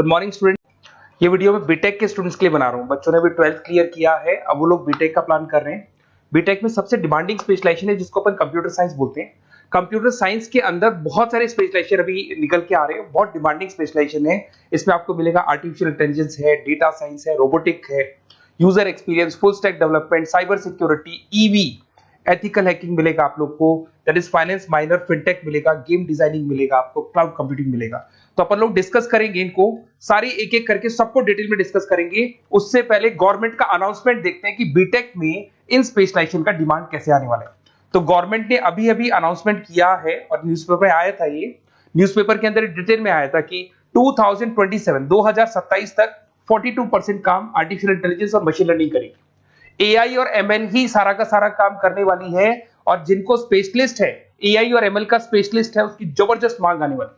Good morning student. ये video मैं BTech के स्टूडेंट्स के लिए बना रहा हूँ। बच्चों ने अभी 12th क्लियर किया है, अब वो लोग बीटेक का प्लान कर रहे हैं। बीटेक में सबसे डिमांडिंग स्पेशलाइजेशन है जिसको अपन कंप्यूटर साइंस बोलते हैं। कंप्यूटर साइंस के अंदर बहुत सारे स्पेशलाइजेशन अभी निकल के आ रहे हैं, बहुत डिमांडिंग स्पेशलाइजेशन है। इसमें आपको मिलेगा आर्टिफिशियल इंटेलिजेंस है, डेटा साइंस है, रोबोटिक है, user experience, full stack development, cyber security, EV, ethical hacking मिलेगा आप लोग को, that is finance minor, fintech मिलेगा, गेम डिजाइनिंग मिलेगा आपको, क्लाउड कंप्यूटिंग मिलेगा। तो अपन लोग डिस्कस करेंगे इनको सारी एक एक करके, सबको डिटेल में डिस्कस करेंगे। उससे पहले गवर्नमेंट का अनाउंसमेंट देखते हैं कि बीटेक में इन स्पेशलाइजेशन का डिमांड कैसे आने वाला है। तो गवर्नमेंट ने अभी अभी अनाउंसमेंट किया है और न्यूज़पेपर में आया था, ये न्यूज़पेपर के अंदर डिटेल में आया था कि 2027 तक 42% काम आर्टिफिशियल इंटेलिजेंस और मशीन लर्निंग करेगी। एआई और एमएल ही सारा का सारा काम करने वाली है, और जिनको स्पेशलिस्ट है, एआई और एमएल का स्पेशलिस्ट है, उसकी जबरदस्त मांग आने वाली।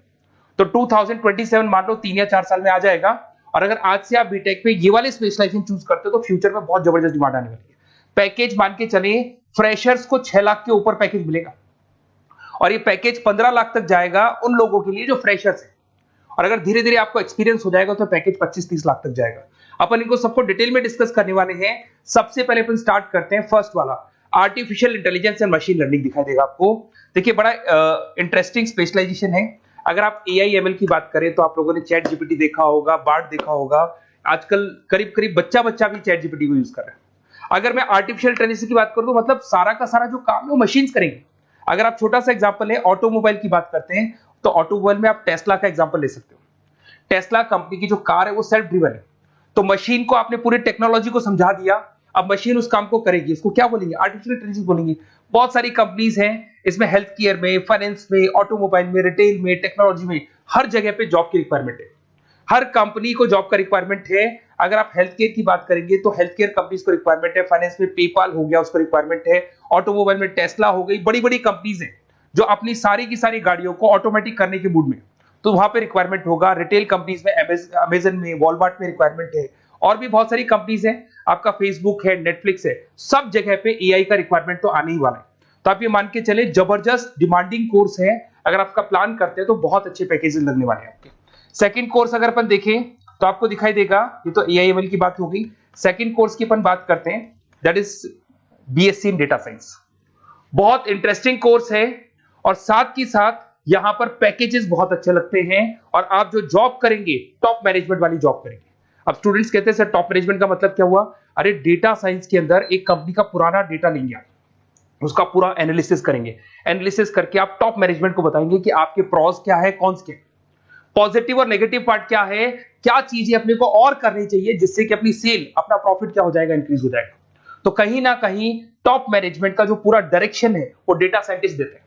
तो 2027 मान लो 3 या 4 साल में आ जाएगा। और अगर आज से आप बीटेक में ये वाले स्पेशलाइजेशन चूज करते हो तो फ्यूचर में बहुत जबरदस्त डिमांड आने वाली है। पैकेज मान के चले, फ्रेशर्स को 6 लाख के ऊपर पैकेज मिलेगा, और ये पैकेज 15 लाख तक जाएगा उन लोगों के लिए जो फ्रेशर्स है। और अगर धीरे धीरे आपको एक्सपीरियंस हो जाएगा तो पैकेज 25-30 लाख तक जाएगा। अपन इनको सबको डिटेल में डिस्कस करने वाले हैं। सबसे पहले अपन स्टार्ट करते हैं फर्स्ट वाला, artificial intelligence and machine learning दिखाई देगा आपको। देखिए बड़ा इंटरेस्टिंग स्पेशलाइजेशन है। अगर आप एआई एमएल की बात करें तो आप लोगों ने चैट जीपीटी देखा होगा, बार्ड देखा होगा। आजकल करीब करीब बच्चा भी चैट जीपीटी को यूज कर रहा है। अगर मैं आर्टिफिशियल इंटेलिजेंस की बात करूं तो मतलब सारा का सारा जो काम है वो मशीन्स करेंगे। अगर आप छोटा सा एग्जांपल है, ऑटोमोबाइल की बात करते हैं तो ऑटोमोबाइल में आप टेस्ला का एग्जांपल ले सकते हो। टेस्ला कंपनी की जो कार है वो सेल्फ ड्रिवन है। तो मशीन को आपने पूरी टेक्नोलॉजी को समझा दिया, अब मशीन उस काम को करेगी। इसको क्या बोलेंगे? आर्टिफिशियल इंटेलिजेंस बोलेंगे। बहुत सारी कंपनीज हैं इसमें, हेल्थ केयर में, फाइनेंस में, ऑटोमोबाइल में, रिटेल में, टेक्नोलॉजी में, हर जगह पे जॉब की रिक्वायरमेंट है। हर कंपनी को जॉब का रिक्वायरमेंट है। अगर आप हेल्थ केयर की बात करेंगे तो हेल्थ केयर कंपनीज को रिक्वायरमेंट है, फाइनेंस में पेपाल हो गया उसको रिक्वायरमेंट है, ऑटोमोबाइल में टेस्ला हो गई, बड़ी बड़ी कंपनीज हैं जो अपनी सारी की सारी गाड़ियों को ऑटोमेटिक करने के मूड में, तो वहां पे रिक्वायरमेंट होगा। रिटेल कंपनीज में अमेजन में, वॉलमार्ट में रिक्वायरमेंट है, और भी बहुत सारी कंपनीज हैं, आपका फेसबुक है, नेटफ्लिक्स है, सब जगह पे एआई का रिक्वायरमेंट तो आने ही वाला है। तो आप ये मान के चले जबरदस्त डिमांडिंग कोर्स है। अगर आपका प्लान करते हैं तो बहुत अच्छे पैकेजेस लगने वाले हैं आपके। सेकंड कोर्स अगर अपन देखें तो आपको दिखाई देगा, ये तो एआई एमएल की बात हो गई। सेकंड कोर्स की अपन बात करते हैं, that is BSc in data science. बहुत इंटरेस्टिंग कोर्स है, और साथ ही साथ यहां पर पैकेजेस बहुत अच्छे लगते हैं, और आप जो जॉब करेंगे टॉप मैनेजमेंट वाली जॉब करेंगे। अब स्टूडेंट्स कहते हैं सर टॉप मैनेजमेंट का मतलब क्या हुआ? अरे डेटा साइंस के अंदर एक कंपनी का पुराना डेटा लेंगे आप, उसका पूरा एनालिसिस करेंगे, एनालिसिस करके आप टॉप मैनेजमेंट को बताएंगे कि आपके प्रॉस क्या है, कॉन्स क्या है, पॉजिटिव और नेगेटिव पार्ट क्या है, क्या चीजें अपने को और करनी चाहिए जिससे कि अपनी सेल, अपना प्रॉफिट क्या हो जाएगा, इंक्रीज हो जाएगा। तो कहीं ना कहीं टॉप मैनेजमेंट का जो पूरा डायरेक्शन है वो डेटा साइंटिस्ट देते हैं।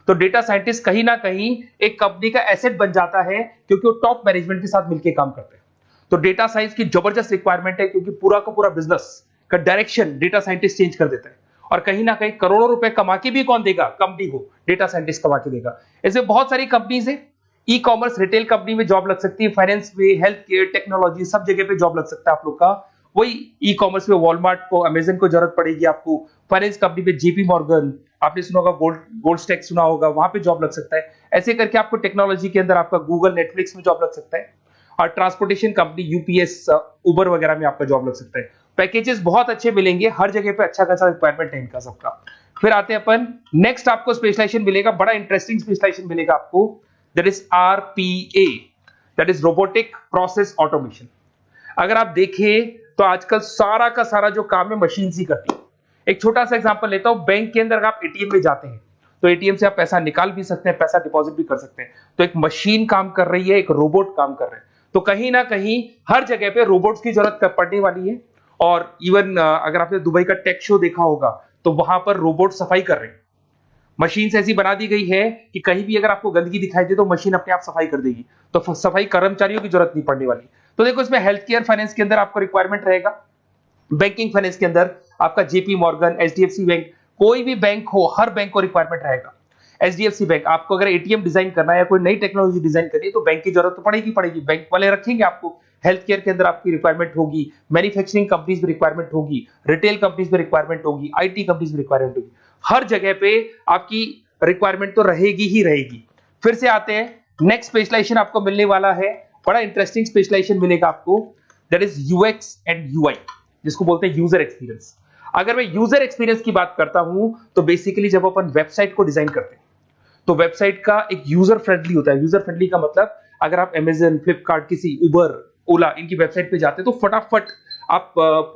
तो डेटा साइंटिस्ट कहीं ना कहीं एक कंपनी का एसेट बन जाता है, क्योंकि वो टॉप मैनेजमेंट के साथ मिलकर काम करते हैं। तो डेटा साइंस की जबरदस्त रिक्वायरमेंट है, क्योंकि पूरा का पूरा बिजनेस का डायरेक्शन डेटा साइंटिस्ट चेंज कर देता है। और कहीं ना कहीं करोड़ों रुपए कमा के भी कौन देगा? कंपनी को डेटा साइंटिस्ट कमा के देगा। ऐसे बहुत सारी कंपनीज है, ई कॉमर्स, रिटेल कंपनी में जॉब लग सकती है, फाइनेंस में, हेल्थ केयर, टेक्नोलॉजी, सब जगह पे जॉब लग सकता है आप लोग का। वही ई कॉमर्स में वॉलमार्ट को, अमेजन को जरूरत पड़ेगी आपको। फाइनेंस कंपनी में जेपी मॉर्गन, आपने सुना होगा, गोल्ड स्टैक सुना होगा, वहां पे जॉब लग सकता है। ऐसे करके आपको टेक्नोलॉजी के अंदर आपका गूगल, नेटफ्लिक्स में जॉब लग सकता है। और ट्रांसपोर्टेशन कंपनी, यूपीएस, उबर वगैरह में आपका जॉब लग सकता है। पैकेजेस बहुत अच्छे मिलेंगे, हर जगह पे अच्छा खासा रिक्वायरमेंट है इनका सबका। फिर आते हैं अपन नेक्स्ट, आपको स्पेशलाइजेशन मिलेगा, बड़ा इंटरेस्टिंग स्पेशलाइजेशन मिलेगा आपको, that is RPA, that is robotic process automation. अगर आप देखें तो आजकल सारा का सारा जो काम है मशीन ही करती है। एक छोटा सा एग्जांपल लेता हूं, बैंक के अंदर आप एटीएम में जाते हैं तो एटीएम से आप पैसा निकाल भी सकते हैं, पैसा डिपॉजिट भी कर सकते हैं। तो एक मशीन काम कर रही है, एक रोबोट काम कर रहे हैं। तो कहीं ना कहीं हर जगह पे रोबोट्स की जरूरत पड़ने वाली है। और इवन अगर आपने दुबई का टेक शो देखा होगा तो वहां पर रोबोट सफाई कर रहे हैं। मशीन ऐसी बना दी गई है कि कहीं भी अगर आपको गंदगी दिखाई दे तो मशीन अपने आप सफाई कर देगी, तो सफाई कर्मचारियों की जरूरत नहीं पड़ने वाली। तो देखो इसमें हेल्थ केयर, फाइनेंस के अंदर आपको रिक्वायरमेंट रहेगा, बैंकिंग फाइनेंस के अंदर आपका जेपी मॉर्गन, एचडीएफसी बैंक, कोई भी बैंक हो, हर बैंक को रिक्वायरमेंट रहेगा। एचडीएफसी बैंक, आपको अगर एटीएम डिजाइन करना है या कोई नई टेक्नोलॉजी डिजाइन करनी है तो बैंक की जरूरत तो पड़ेगी, बैंक वाले रखेंगे आपको। हेल्थ केयर के अंदर आपकी रिक्वायरमेंट होगी, मैन्युफैक्चरिंग कंपनीज में रिक्वायरमेंट होगी, रिटेल कंपनीज में रिक्वायरमेंट होगी, आईटी कंपनीज में रिक्वायरमेंट होगी। हर जगह पे आपकी रिक्वायरमेंट तो रहेगी ही रहेगी। फिर से आते हैं, नेक्स्ट स्पेशलाइजेशन आपको मिलने वाला है बड़ा इंटरेस्टिंग स्पेशलाइजेशन मिलेगा आपको, that is UX and UI, जिसको बोलते हैं यूजर एक्सपीरियंस। अगर मैं यूजर एक्सपीरियंस की बात करता हूं तो बेसिकली जब अपन वेबसाइट को डिजाइन करते हैं तो वेबसाइट का एक यूजर फ्रेंडली होता है। यूजर फ्रेंडली का मतलब अगर आप अमेजन, फ्लिपकार्ट, किसी उबर, ओला इनकी वेबसाइट पे जाते हो तो फटाफट आप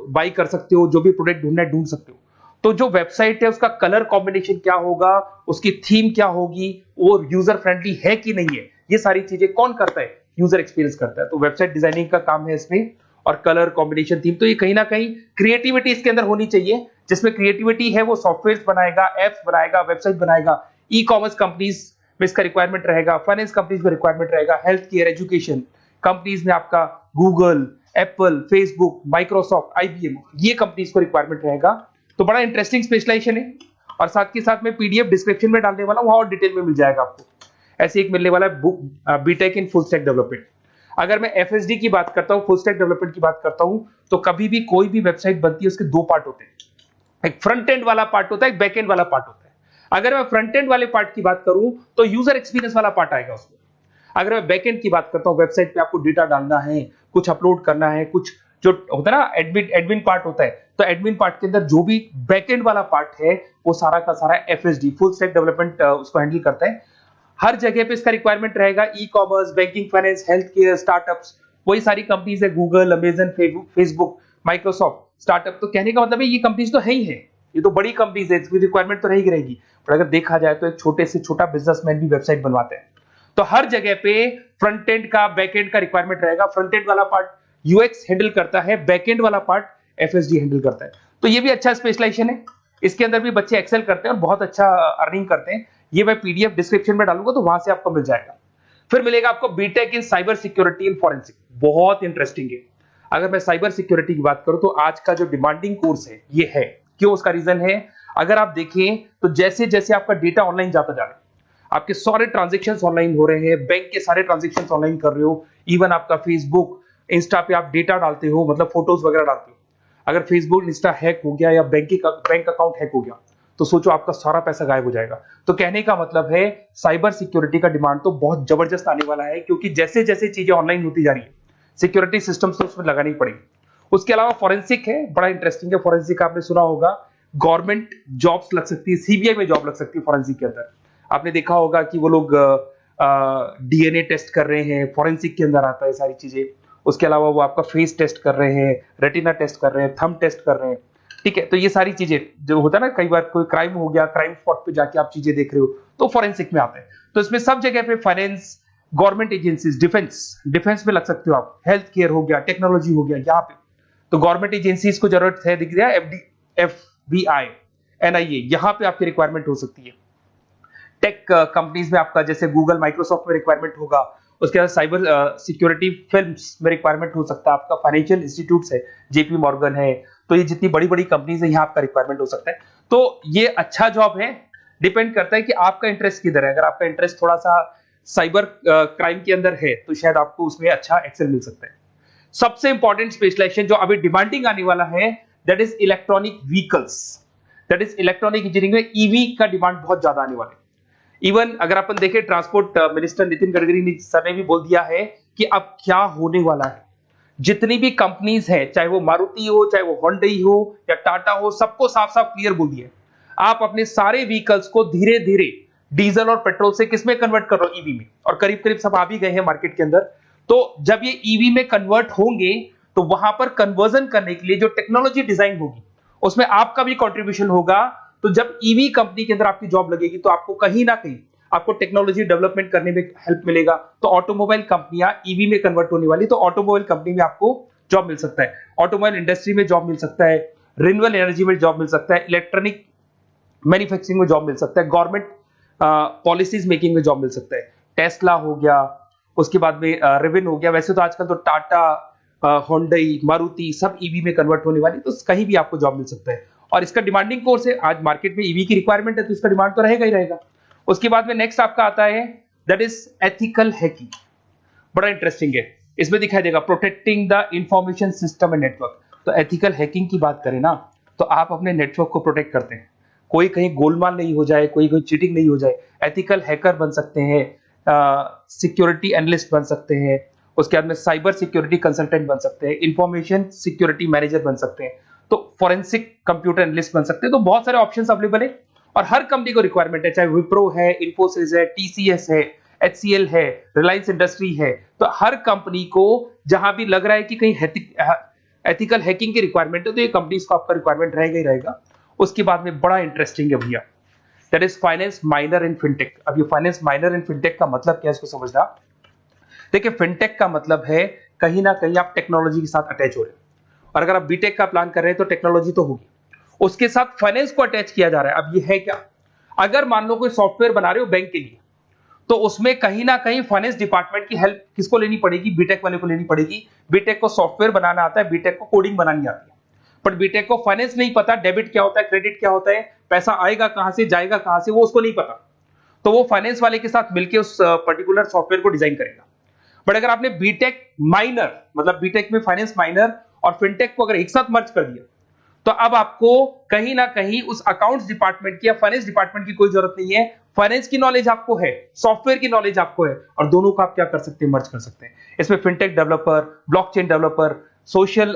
बाई कर सकते हो, जो भी प्रोडक्ट ढूंढना है ढूंढ सकते हो। तो जो वेबसाइट है उसका कलर कॉम्बिनेशन क्या होगा, उसकी थीम क्या होगी, वो यूजर फ्रेंडली है कि नहीं है, ये सारी चीजें कौन करता है, यूजर एक्सपीरियंस करता है। तो वेबसाइट डिजाइनिंग का काम है इसमें, और कलर कॉम्बिनेशन, थीम, तो ये कहीं ना कहीं क्रिएटिविटी इसके अंदर होनी चाहिए। जिसमें क्रिएटिविटी है वो सॉफ्टवेयर बनाएगा, एप्स बनाएगा, वेबसाइट बनाएगा। ई कॉमर्स कंपनीज में इसका रिक्वायरमेंट रहेगा, फाइनेंस कंपनीज में रिक्वायरमेंट रहेगा, हेल्थ केयर, एजुकेशन कंपनीज में आपका Google, Apple, Facebook, Microsoft, IBM, ये कंपनीज को रिक्वायरमेंट रहेगा। तो बड़ा इंटरेस्टिंग स्पेशलाइजेशन है, और साथ के साथ में पीडीएफ डिस्क्रिप्शन में डालने वाला हूं, और डिटेल में मिल जाएगा आपको। ऐसे एक मिलने वाला है book, B Tech in full stack development. अगर मैं एफएसडी की बात करता हूं, फुल स्टैक डेवलपमेंट की बात करता हूं, तो कभी भी कोई भी वेबसाइट बनती है उसके दो पार्ट होते हैं, एक फ्रंट एंड वाला पार्ट होता है, एक बैक एंड वाला पार्ट होता है। अगर मैं फ्रंट एंड वाले पार्ट की बात करूं तो यूजर एक्सपीरियंस वाला पार्ट आएगा उसमें। अगर मैं बैक एंड की बात करता हूं, वेबसाइट पे आपको डेटा डालना है, कुछ अपलोड करना है, कुछ जो होता है ना एडमिन पार्ट होता है, तो एडमिन पार्ट के अंदर जो भी बैक एंड वाला पार्ट है वो सारा का सारा एफएसडी, फुल स्टैक डेवलपमेंट, उसको हैंडल करता है। हर जगह पे इसका रिक्वायरमेंट रहेगा। E commerce, banking, finance, health care, startups, वही सारी कंपनीज है, Google, Amazon, Facebook, Microsoft, startup. तो कहने का मतलब है ये कंपनीज तो है ही है, ये तो बड़ी कंपनीज है, इसकी रिक्वायरमेंट तो रहेगी। पर अगर देखा जाए तो एक छोटे से छोटा बिजनेसमैन भी वेबसाइट बनवाते हैं। तो हर जगह पे फ्रंट एंड का, बैक एंड का रिक्वायरमेंट रहेगा। फ्रंट एंड वाला पार्ट यूएक्स हैंडल करता है, बैक एंड वाला पार्ट एफएसडी हैंडल करता है। तो ये भी अच्छा स्पेशलाइजेशन है, इसके अंदर भी बच्चे एक्सेल करते हैं और बहुत अच्छा अर्निंग करते हैं। ये मैं पीडीएफ डिस्क्रिप्शन में डालूंगा तो वहां से आपको मिल जाएगा। फिर मिलेगा आपको B Tech in cyber security and forensic, बहुत इंटरेस्टिंग है। अगर मैं साइबर सिक्योरिटी की बात करूं तो आज का जो डिमांडिंग कोर्स है ये है। क्यों? उसका रीजन है, अगर आप देखें तो जैसे जैसे आपका डेटा ऑनलाइन जाता जा रहा है, आपके सारे ट्रांजेक्शन्स ऑनलाइन हो रहे हैं, बैंक के सारे ट्रांजेक्शन्स ऑनलाइन कर रहे हो, इवन आपका फेसबुक, इंस्टा पे आप डेटा डालते हो, मतलब फोटोज वगैरह डालते हो। अगर फेसबुक, इंस्टा हैक हो गया या बैंक अकाउंट हैक हो गया तो सोचो आपका सारा पैसा गायब हो जाएगा। तो कहने का मतलब है साइबर सिक्योरिटी का डिमांड तो बहुत जबरदस्त आने वाला है, क्योंकि जैसे जैसे चीजें ऑनलाइन होती जा रही है सिक्योरिटी सिस्टम्स तो उसमें लगानी पड़ेगी। उसके अलावा फॉरेंसिक है, बड़ा इंटरेस्टिंग है। फॉरेंसिक आपने सुना होगा, गवर्नमेंट जॉब्स लग सकती है, सीबीआई में जॉब लग सकती है फॉरेंसिक के अंदर। आपने देखा होगा कि वो लोग डीएनए टेस्ट कर रहे हैं, फॉरेंसिक के अंदर आता है सारी चीजें। उसके अलावा वो आपका फेस टेस्ट कर रहे हैं, रेटिना टेस्ट कर रहे हैं, थंब टेस्ट कर रहे हैं, ठीक है। तो ये सारी चीजें जो होता है ना, कई बार कोई क्राइम हो गया, क्राइम स्पॉट पे जाके आप चीजें देख रहे हो तो फॉरेंसिक में आता है। तो इसमें सब जगह पे फाइनेंस, गवर्नमेंट एजेंसीज, डिफेंस में लग सकते हो आप, हेल्थ केयर हो गया, टेक्नोलॉजी हो गया, यहाँ पे तो गवर्नमेंट एजेंसीज को जरूरत है, दिख रहा है, एफबीआई, एनआईए, यहाँ पे आपकी रिक्वायरमेंट हो सकती है। टेक कंपनीज में आपका जैसे गूगल, माइक्रोसॉफ्ट में रिक्वायरमेंट होगा। उसके बाद साइबर सिक्योरिटी फिल्म्स में रिक्वायरमेंट हो सकता है आपका, फाइनेंशियल इंस्टीट्यूट्स है, जेपी मॉर्गन है, तो ये जितनी बड़ी बड़ी कंपनीज है यहाँ आपका रिक्वायरमेंट हो सकता है। तो ये अच्छा जॉब है, डिपेंड करता है कि आपका इंटरेस्ट किधर है। अगर आपका इंटरेस्ट थोड़ा सा साइबर क्राइम के अंदर है तो शायद आपको उसमें अच्छा एक्सेल मिल सकता है। सबसे इंपॉर्टेंट स्पेशलाइजेशन जो अभी डिमांडिंग आने वाला है, that is electronic vehicles, that is electronic engineering में ईवी का डिमांड बहुत ज्यादा आने वाला है। इवन अगर अपन देखें, transport minister Nitin Gadkari sir ने भी बोल दिया है कि अब क्या होने वाला है, जितनी भी कंपनीज है, चाहे वो मारुति हो, चाहे वो होंडई हो या टाटा हो, सबको साफ साफ क्लियर बोल दिया, आप अपने सारे व्हीकल्स को धीरे धीरे डीजल और पेट्रोल से किसमें कन्वर्ट कर रहे हो, ईवी में। और करीब करीब सब आ भी गए हैं मार्केट के अंदर। तो जब ये ईवी में कन्वर्ट होंगे तो वहां पर कन्वर्जन करने के लिए जो टेक्नोलॉजी डिजाइन होगी उसमें आपका भी कंट्रीब्यूशन होगा। तो जब ईवी कंपनी के अंदर आपकी जॉब लगेगी तो आपको कहीं ना कहीं आपको टेक्नोलॉजी डेवलपमेंट करने में हेल्प मिलेगा। तो ऑटोमोबाइल कंपनियां ईवी में कन्वर्ट होने वाली, तो ऑटोमोबाइल कंपनी में आपको जॉब मिल सकता है, ऑटोमोबाइल इंडस्ट्री में जॉब मिल सकता है, रिन्यूएबल एनर्जी में जॉब मिल सकता है, इलेक्ट्रॉनिक मैन्युफैक्चरिंग में जॉब मिल सकता है, गवर्नमेंट पॉलिसीज मेकिंग में जॉब मिल सकता है, टेस्ला हो गया, उसके बाद में रिविन हो गया। वैसे तो आजकल तो टाटा, होंडई, मारुति सब ईवी में कन्वर्ट होने वाली, तो कहीं भी आपको जॉब मिल सकता है। और इसका डिमांडिंग कोर्स है, आज मार्केट में ईवी की रिक्वायरमेंट है तो इसका डिमांड तो रहेगा ही रहेगा। उसके बाद में नेक्स्ट आपका आता है दैट इज एथिकल हैकिंग, बड़ा इंटरेस्टिंग है। इसमें दिखाई देगा protecting the information system and network. तो एथिकल हैकिंग की बात करें ना, तो आप अपने नेटवर्क को प्रोटेक्ट करते हैं, कोई कहीं गोलमाल नहीं हो जाए, कोई चीटिंग नहीं हो जाए। एथिकल हैकर बन सकते हैं, सिक्योरिटी एनालिस्ट बन सकते हैं, उसके बाद में साइबर सिक्योरिटी कंसल्टेंट बन सकते हैं, इंफॉर्मेशन सिक्योरिटी मैनेजर बन सकते हैं, तो फॉरेंसिक कंप्यूटर एनालिस्ट बन सकते हैं। तो बहुत सारे ऑप्शंस अवेलेबल है और हर कंपनी को रिक्वायरमेंट है, चाहे विप्रो है, इन्फोसिस है, टीसीएस है, एचसीएल है, रिलायंस इंडस्ट्री है। तो हर कंपनी को जहां भी लग रहा है कि कहीं एथिकल हैकिंग की रिक्वायरमेंट है तो ये कंपनीज को आपका रिक्वायरमेंट रहेगा ही रहेगा। उसके बाद में बड़ा इंटरेस्टिंग है भैया, that is finance minor in fintech. अब ये फाइनेंस माइनर इन फिनटेक का मतलब क्या है इसको समझना। देखिए फिनटेक का मतलब है कहीं ना कहीं आप टेक्नोलॉजी के साथ अटैच हो रहे हो, और अगर आप बीटेक का प्लान कर रहे हैं तो टेक्नोलॉजी तो होगी, उसके साथ फाइनेंस को अटैच किया जा रहा है। अब ये है क्या, अगर मान लो कोई सॉफ्टवेयर बना रहे हो बैंक के लिए, तो उसमें कहीं ना कहीं फाइनेंस डिपार्टमेंट की हेल्प किसको लेनी पड़ेगी, बीटेक वाले को लेनी पड़ेगी। बीटेक को सॉफ्टवेयर बनाना आता है, बीटेक को कोडिंग बनानी आती है, बट बीटेक को फाइनेंस नहीं पता, डेबिट क्या होता है, क्रेडिट क्या होता है, पैसा आएगा कहां से, जाएगा कहां से, वो उसको नहीं पता। तो वो फाइनेंस वाले के साथ मिलकर उस पर्टिकुलर सॉफ्टवेयर को डिजाइन करेगा। बट अगर आपने बीटेक माइनर, मतलब बीटेक में फाइनेंस माइनर और फिनटेक को अगर एक साथ मर्ज कर दिया, तो अब आपको कहीं ना कहीं उस अकाउंट्स डिपार्टमेंट की या फाइनेंस डिपार्टमेंट की कोई जरूरत नहीं है। फाइनेंस की नॉलेज आपको है, सॉफ्टवेयर की नॉलेज आपको है, और दोनों को आप क्या कर सकते हैं, मर्ज कर सकते हैं। इसमें fintech developer, blockchain developer, social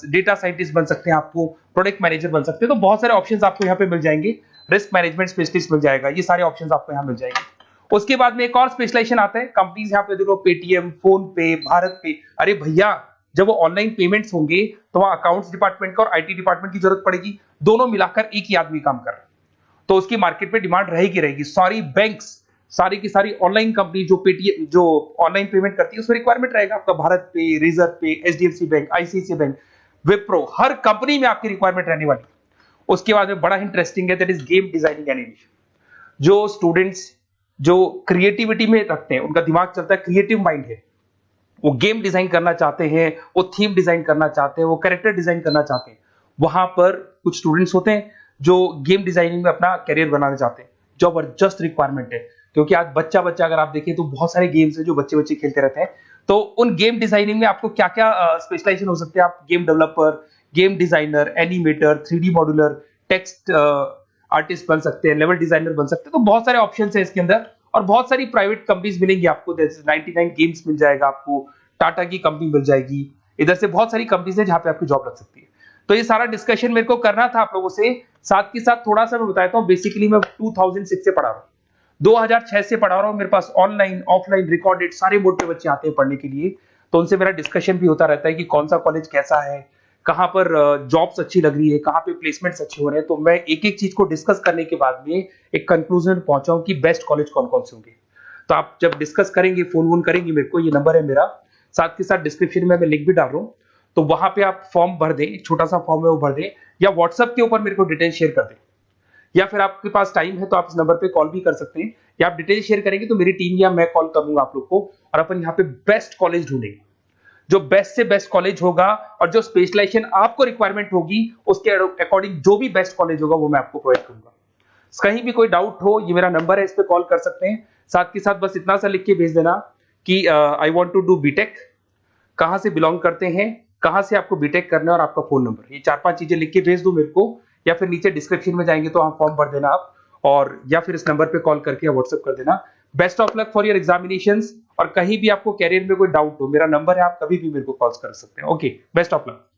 data scientist बन सकते हैं, आपको प्रोडक्ट मैनेजर बन सकते हैं। तो बहुत सारे ऑप्शंस आपको यहाँ पे मिल जाएंगे, रिस्क मैनेजमेंट स्पेशलिस्ट मिल जाएगा, ये सारे ऑप्शंस आपको यहाँ मिल जाएंगे। उसके बाद में एक और स्पेशलाइजेशन आता है, कंपनीज यहाँ पे देखो पेटीएम, फोन पे, भारत पे। अरे भैया जब वो ऑनलाइन पेमेंट्स होंगे तो वहां अकाउंट्स डिपार्टमेंट का और आईटी डिपार्टमेंट की जरूरत पड़ेगी, दोनों मिलाकर एक ही आदमी काम कर रहा है, तो उसकी मार्केट में डिमांड रहेगी रहेगी। सारी बैंक्स, सारी की सारी ऑनलाइन कंपनी जो पेटीएम, जो ऑनलाइन पेमेंट करती है, उसमें रिक्वायरमेंट रहेगा आपका भारत पे, Razorpay, HDFC bank, ICICI bank, Wipro, हर कंपनी में आपकी रिक्वायरमेंट रहने वाली। उसके बाद में बड़ा इंटरेस्टिंग है, that is game designing animation. जो स्टूडेंट्स जो क्रिएटिविटी में रखते हैं, उनका दिमाग चलता है, क्रिएटिव माइंड है, वो गेम डिजाइन करना चाहते हैं, वो थीम डिजाइन करना चाहते हैं, वो कैरेक्टर डिजाइन करना चाहते हैं, वहां पर कुछ स्टूडेंट्स होते हैं जो गेम डिजाइनिंग में अपना करियर बनाना चाहते हैं। जबरदस्त रिक्वायरमेंट है, क्योंकि आज बच्चा बच्चा अगर आप देखें तो बहुत सारे गेम्स हैं जो बच्चे बच्चे खेलते रहते हैं। तो उन गेम डिजाइनिंग में आपको क्या क्या स्पेशलाइजेशन हो सकते हैं, आप game developer, game designer, animator, 3D modular, text artist बन सकते हैं, लेवल डिजाइनर बन सकते हैं। तो बहुत सारे ऑप्शन है इसके अंदर, और बहुत सारी प्राइवेट कंपनीज मिलेंगी आपको, जैसे 99 गेम्स मिल जाएगा आपको, टाटा की कंपनी मिल जाएगी, इधर से बहुत सारी कंपनीज है जहां पे आपकी जॉब लग सकती है। तो ये सारा डिस्कशन मेरे को करना था आप लोगों से, साथ के साथ थोड़ा सा मैं बताता हूँ। बेसिकली मैं 2006 से पढ़ा रहा हूँ, 2006 से पढ़ा रहा हूँ। मेरे पास ऑनलाइन ऑफलाइन रिकॉर्डेड सारे बोर्ड पे बच्चे आते हैं पढ़ने के लिए, तो उनसे मेरा डिस्कशन भी होता रहता है कि कौन सा कॉलेज कैसा है, कहाँ पर जॉब्स अच्छी लग रही है, कहाँ पे प्लेसमेंट्स अच्छे हो रहे हैं। तो मैं एक एक चीज को डिस्कस करने के बाद में एक कंक्लूजन पहुंचा हूं कि बेस्ट कॉलेज कौन कौन से होंगे। तो आप जब डिस्कस करेंगे, फोन वोन करेंगे मेरे को, ये नंबर है मेरा, साथ के साथ डिस्क्रिप्शन में मैं लिंक भी डाल रहा हूँ, तो वहां पे आप फॉर्म भर दें, एक छोटा सा फॉर्म है वो भर दें, या व्हाट्सएप के ऊपर मेरे को डिटेल शेयर कर दें, या फिर आपके पास टाइम है तो आप इस नंबर पे कॉल भी कर सकते हैं, या आप डिटेल शेयर करेंगे तो मेरी टीम या मैं कॉल करूंगा आप लोग को, और अपन यहाँ पे बेस्ट कॉलेज ढूंढेंगे, जो बेस्ट से बेस्ट कॉलेज होगा, और जो स्पेशलाइजेशन आपको रिक्वायरमेंट होगी उसके अकॉर्डिंग जो भी बेस्ट कॉलेज होगा वो मैं आपको प्रोवाइड करूंगा। कहीं भी कोई डाउट हो, ये मेरा नंबर है, इस पे कॉल कर सकते हैं। साथ के साथ बस इतना सा लिख के भेज देना कि I want to do B Tech, कहां से बिलोंग करते हैं, कहां से आपको बीटेक करना है, और आपका फोन नंबर, ये 4-5 चीजें लिख के भेज दो मेरे को, या फिर नीचे डिस्क्रिप्शन में जाएंगे तो वहां फॉर्म भर देना आप, और या फिर इस नंबर पे कॉल करके या व्हाट्सएप कर देना। Best of luck for your examinations, और कहीं भी आपको कैरियर में कोई डाउट हो, मेरा नंबर है, आप कभी भी मेरे को कॉल कर सकते हैं। Okay, best of luck.